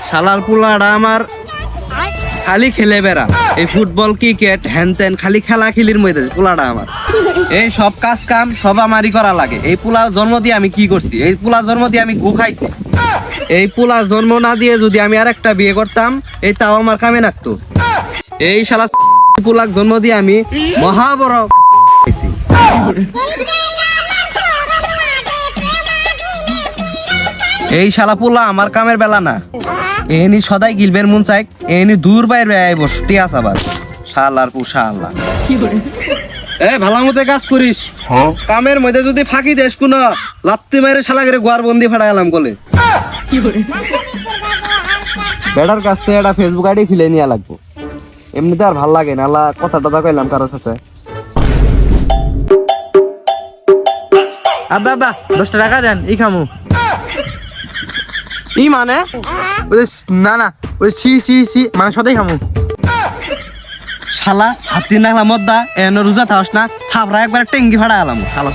শালার পোলাটা আমার খালি খেলে বেড়া, এই ফুটবল ক্রিকেট হ্যান ত্যান খালি খেলির মধ্যে পোলাটা আমার। এই সব কাজ কাম সব আমারই করা লাগে। এই পোলা জন্ম দিয়ে আমি কি করছি? এই পোলা জন্ম দিয়ে আমি গু খাইছি। এই পোলা জন্ম না দিয়ে যদি আমি আর একটা বিয়ে করতাম, এই তাও আমার কামে লাগতো। এই শালা পোলাক জন্ম দিয়ে আমি মহা বড় খাইছি। এই শালা পোলা আমার কামের বেলা না, এনি সদাই গিলবের মন চাই, এনি দূর বাইরে আইব টিয়াস আবার শালার পুষা আল্লাহ। এই ভালো মতো কাজ করিস, কামের মধ্যে যদি ফাঁকি দেশ কোন লাত্তি মারে শালা করে গোয়ার বন্দি ফাটাইলাম বলে। বেটার কাছ থেকে একটা ফেসবুক আইডি খুলে নিয়ে লাগবো, এমনিতে আর ভাল লাগে না। আল্লাহ কথা টথা কইলাম কারোর সাথে। আব্বা আব্বা 10 টাকা দেন, এই খামু। ই মানে না না, ওই সি সি সি মানে সদাই খামু। শালা হাতি নাগলা মদ্দা এন রোজা থাকস না, থাপড়া একবার টেঙ্গি ফাড়া আলাম শালা।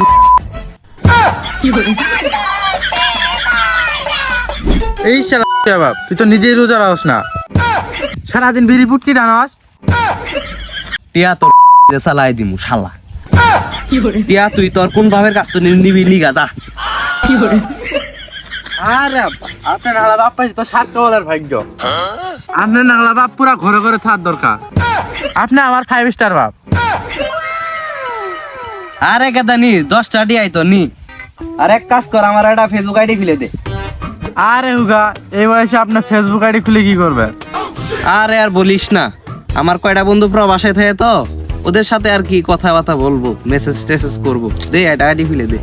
এই শালা বাপ, তুই তো নিজেই রোজা রাখস না, সারাদিন বিড়ি পুটকি টানস। টিয়া তোর চালাই দিমু শালা। টিয়া তুই তোর কোন ভাবের কাজ তো নিবি নিগা যা। আরে আপনার নাগলা বাপ পাইছি তো 7 ডলার ভাগ্য। আপনার নাগলা বাপ পুরা ঘরে ঘরে থাকার দরকার। আপনি আমার 5 স্টার বাপ। আরে গাদা নি 10টা ডিয়াই তো নি। আর এক কাজ কর, আমার একটা ফেসবুক আইডি খুলে দে। আরে হুগা, এই বয়সে আপনার ফেসবুক আইডি খুলে কি করবে? আরে আর বলিস না, আমার কয়টা বন্ধু প্রবাসে থাকে তো, ওদের সাথে আর কি কথাবার্তা বলবো, মেসেজ টেসেজ করবো। দে একটা আইডি খুলে দে।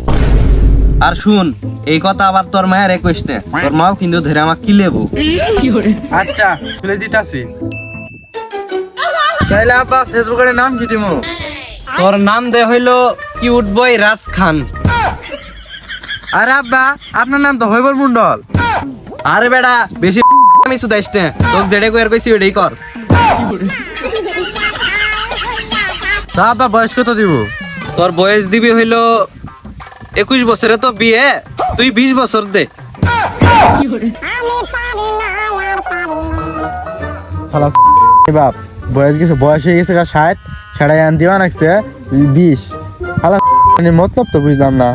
আর শুন, এই কথা আবার তোর মায়ের কইস না, তোর মাও কিন্তু ধরে আমাকে কি লেবো। আচ্ছা খুলে দিতাছি। তাইলে আব্বা ফেসবুকের নাম কি দিমু? তোর নাম দে হইলো কিউট বয় রাজ খান। আরে আব্বা, আপনার নাম তো হইবর মন্ডল। আরে বেটা বেশি আমি সুদাইস না, তোকে যেটা কইর কইছি ওইটাই কর। তা আব্বা বয়স কত দিব? তোর বয়স দিবি হইলো 21 বছরে তো বিয়ে, তুই 20 বছর দে। বাপ বয়স গেছে, বয়স হয়ে গেছে 60, ছাড়াই আন দিবা নাকছে 20। মতলব তো বুঝলাম না।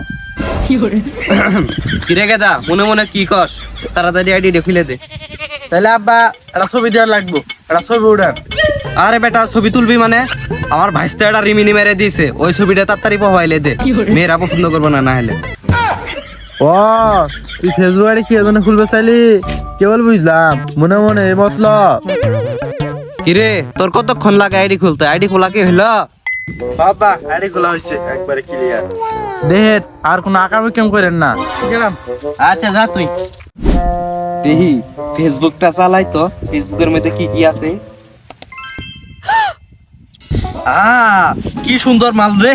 কিরে গেদা মনে মনে কি কস? তাড়াতাড়ি আইডি খুলে দে। তাহলে আব্বা একটা ছবি দেওয়ার লাগবো, একটা ছবি উঠান। আরে বেটা ছবি তুলবি মানে? আমার ভাইস্তে একটা রিমিনি মেরে দিয়েছে, ওই ছবিটা তাড়াতাড়ি পাওয়াইলে দে, মেয়েরা পছন্দ করবো না না হলে। ও তুই ফেসবুক আইডি কি এজন্য খুলবে চাইলি? কেবল বুঝলাম, মনে মনে মতলব। কিরে তোর কতক্ষণ লাগে আইডি খুলতে? আইডি খোলা কি হইলো? বাবা আইডি খোলা হয়েছে একবারে ক্লিয়ার। দেহের আর কোনো আঁকামি কেম করেন না। গেলাম। আচ্ছা যা তুই। দেখি ফেসবুকটা চালাই তো, ফেসবুকের মধ্যে কি কি আছে। কি সুন্দর মাল রে।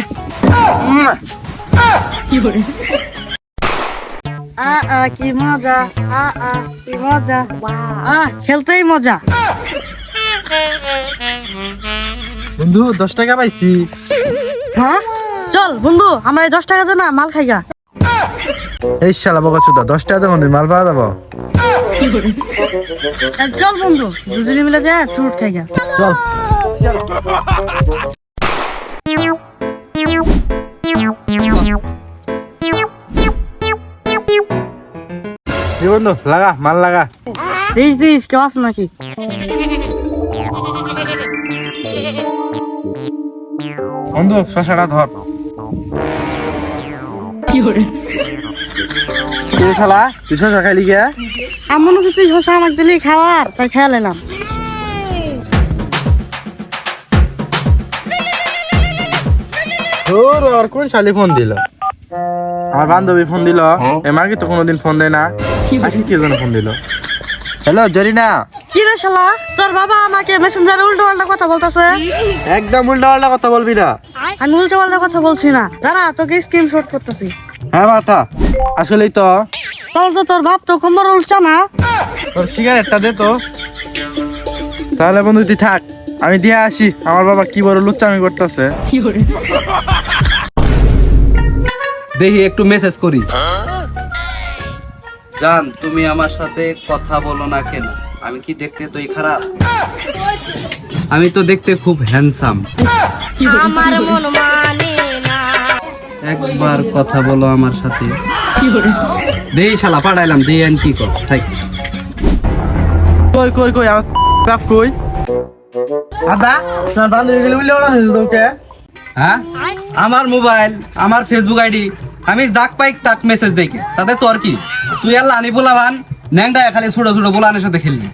কি মজা, কি মজা, খেলতেই মজা। বন্ধু 10 টাকা পাইছি। হ্যাঁ চল বন্ধু, আমরা 10 টাকা দে না মাল খাইগা। এই শালা বকাচোদা 10 টাকা দেবো মাল পাওয়া যাবো। চল বন্ধু দুজনে মিলে যায় চুট খাইগা। চল বন্ধু লাগা মাল লাগা। দিস কেউ আছে নাকি? বন্ধু শশাটা ধর। শালা তুই শশা খাইলি কে? এমন হচ্ছে তুই শশা আমাকে দিলি খাওয়ার, তাই খেয়াল এলাম। আর কোন শালি ফোন দিল? আমার বান্ধবী ফোন দিল। এমাকে তো কোনোদিন ফোন দেয় না, আজকে কি জন্য ফোন দিল? হ্যালো জরিনা। কি রে শালা, তোর বাবা আমাকে মেসেঞ্জারে উল্টো পাল্টা কথা বলতেছে। একদম উল্টা পাল্টা কথা বলবি না। আমি উল্টো পাল্টা কথা বলছি না, দাঁড়া তোকে স্ক্রিনশট করতেছি। হ্যাঁ মাথা, আসলেই তো তোর বাপ তো কোমর উল্টা না। তোর সিগারেটটা দে তো। তাহলে বন্ধু তুই থাক, আমি দিয়ে আসি। আমার বাবা কি বড় লুচ্চামি করতেছে। দেখি একটু মেসেজ করি। জান তুমি আমার সাথে কথা বলো না কেন? আমি কি দেখতে তোই খারাপ? আমি তো দেখতে খুব হ্যান্ডসাম। আমার মন মানে না। একবার কথা বলো আমার সাথে। দেই শালা পাঠাইলাম, দেই আন কি কর থাক। কই কই কই আমার বাপ কই? আদা তোর বান্ধবী গেলে বলে ওরা নিয়ে তোকে। হ্যাঁ, আমার মোবাইল, আমার ফেসবুক আইডি, আমি যাক পাই তাক মেসেজ দেখি, তাতে তোর কি? তুই আর লানি বলাবান ন্যাংটা খালি ছোট ছোট বলানের সাথে খেলবি।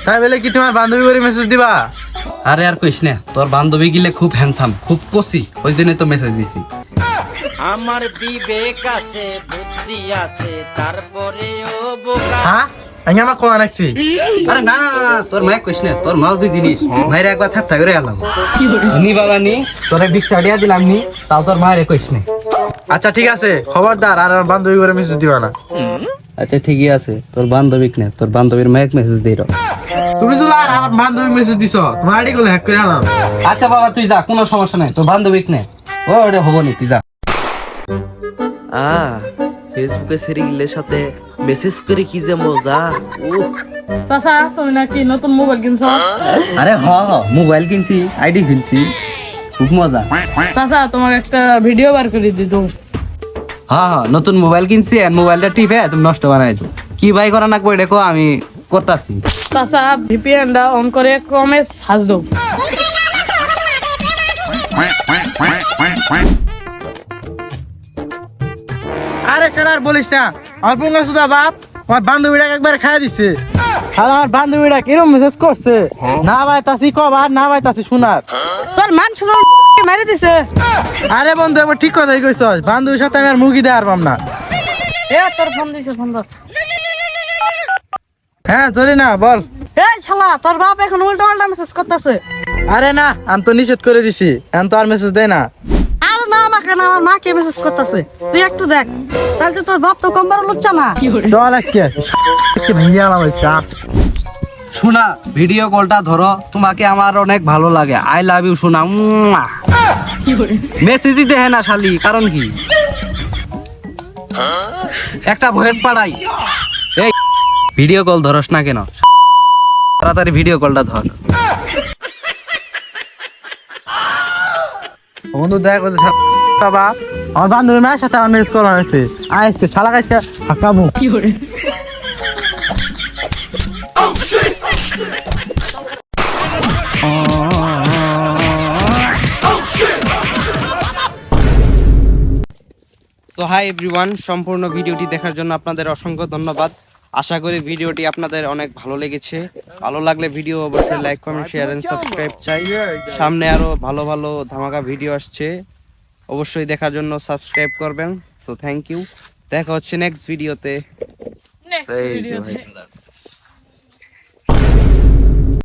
তাই বলে কি তোমার বান্ধবী করে মেসেজ দিবা? আরে আর কইস না, তোর বান্ধবী গিলে খুব হ্যান্ডসাম, খুব কষি, ওই জন্য তো মেসেজ দিছি। আমার বিবেক আছে বুদ্ধি আছে তারপরেও বোকা। হ্যাঁ আমি আমার কোয়া রাখছি। আরে না না না না, তোর মায়ের কইস না, তোর মাও যে জিনিস মায়ের একবার থাক থাক করে আলাম নি বাবা নি, তোরে 20 টাকা দিয়া দিলাম নি, তাও তোর মায়ের কইস না। আচ্ছা ঠিক আছে, খবরদার আর আমার বান্ধবী করে মেসেজ দিবা না। আচ্ছা ঠিকই আছে, তোর বান্ধবীক না, তোর বান্ধবীর মায়ের মেসেজ দিই। তুমি তো আর আমার বান্ধবী মেসেজ দিছো, তোমার আইডি গুলো হ্যাক করে আনাম। আচ্ছা বাবা তুই যা, কোনো সমস্যা নাই, তোর বান্ধবীক নে, ও ওটা হবো নি, তুই যা। ফেসবুকে সেরিগিলের সাথে মেসেজ করে কি যে মজা। চাচা তুমি নাকি নতুন মোবাইল কিনছো? আরে হ হ, মোবাইল কিনছি, আইডি খুলছি, খুব মজা। চাচা তোমাকে একটা ভিডিও বার করে দিত। হ্যাঁ হ্যাঁ, নতুন মোবাইল কিনছি আর মোবাইলটা টিপে তুমি নষ্ট বানাই তো কি ভাই করা না করে দেখো, আমি করতাছি। চাচা ভিপিএনটা অন করে ক্রমে সাজ দাও। আরে স্যার আর বলিস না, আমার বোন সুদা বাপ আমার বান্ধবীটাকে একবার খাইয়া দিছে। আর আমার বান্ধবীটা কিরম মেসেজ করছে, না ভাই তাসি কবার, না ভাই তাসি শোনার। তোর মান শুনো মেরে দিছে। আরে বন্ধু এবার ঠিক কথাই কইছস, বান্ধবীর সাথে আমি আর মুখি দেওয়ার পাম না। এ তোর ফোন দিছে, ফোন ধর। হ্যাঁ ধরি না, বল। এই শালা তোর বাপ এখন উল্টা পাল্টা মেসেজ করতেছে। আরে না, আমি তো নিষেধ করে দিছি, এখন তো আর মেসেজ দেয় না। আর না আমাকে না, আমার মাকে মেসেজ করতেছে, তুই একটু দেখ। তাহলে তো তোর বাপ তো কম বড় লুচ্চা না। চল আজকে ভেঙে আলাম আজকে। শোনা, ভিডিও কলটা ধরো, তোমাকে আমার অনেক ভালো লাগে, আই লাভ ইউ শোনা। মেসেজই দেখে না শালি, কারণ কি? একটা ভয়েস পাঠাই। এই ভিডিও কল ধরস না কেন? তাড়াতাড়ি ভিডিও কলটা ধর। বন্ধু দেখ বাবা, আমার বান্ধবী মায়ের সাথে আমার মেসেজ করা হয়েছে, আজকে শালা আজকে হাঁকাবো। সো হাই এভরিওয়ান, সম্পূর্ণ ভিডিওটি দেখার জন্য আপনাদের অসংখ্য ধন্যবাদ। আশা করি ভিডিওটি আপনাদের অনেক ভালো লেগেছে। ভালো লাগলে ভিডিও অবশ্যই like comment share and subscribe চাই। সামনে আরো ভালো ভালো ধামাকা ভিডিও আসছে, অবশ্যই দেখার জন্য সাবস্ক্রাইব করবেন। সো থ্যাংক ইউ, দেখা হচ্ছে নেক্সট ভিডিওতে।